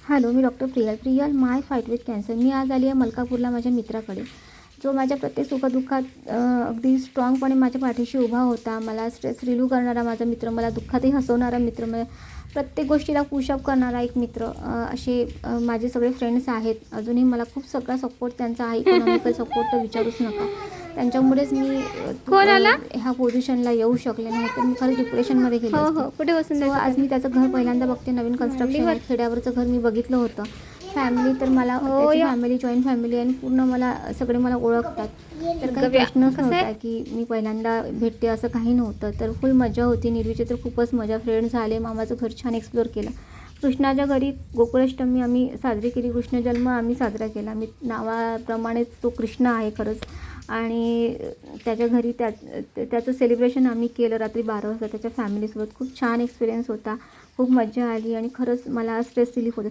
Hello, मी doctor Priyal my fight with cancer. मी आज आली आहे मलकापूरला माझ्या मित्राकडे, जो माझ्या प्रत्येक सुखदुःखात अगदी स्ट्रॉंगपणे माझ्या पाठीशी उभा होता. मला स्ट्रेस रिलीव्ह करणारा माझा मित्र, मला दुःखातही हसवणारा मित्र, मला प्रत्येक गोष्टीला पुशअप करणारा एक मित्र. असे माझे सगळे फ्रेंड्स आहेत. अजूनही मला खूप सगळा सपोर्ट त्यांचा आहे. इकॉनॉमिकल सपोर्ट तर विचारूच नका. त्यांच्यामुळेच मी ह्या पोझिशनला येऊ शकले नाही, तर मी खरंच डिप्रेशनमध्ये गेले असते. कुठे बसून आज मी त्याचं घर पहिल्यांदा बघते. नवीन कन्स्ट्रक्शन आहे. खेड्यावरचं घर मी बघितलं होतं. फॅमिली तर मला फॅमिली जॉईंट फॅमिली आणि पूर्ण मला सगळे मला ओळखतात. तर काही प्रश्नच नव्हता की मी पहिल्यांदा भेटते असं काही नव्हतं. तर फुल मजा होती. निर्वीची तर खूपच मजा. फ्रेंड्स आले, मामाचं घर छान एक्सप्लोअर केलं. कृष्णाच्या घरी गोकुळाष्टमी आम्ही साजरी केली. कृष्ण जन्म आम्ही साजरा केला. मी नावाप्रमाणेच तो कृष्ण आहे खरंच. आणि त्याच्या घरी त्याचं सेलिब्रेशन आम्ही केलं रात्री 12 वाजता त्याच्या फॅमिलीसोबत. खूप छान एक्सपिरियन्स होता. खूप मजा आली आणि खरंच मला स्ट्रेस रिलीफ होतं.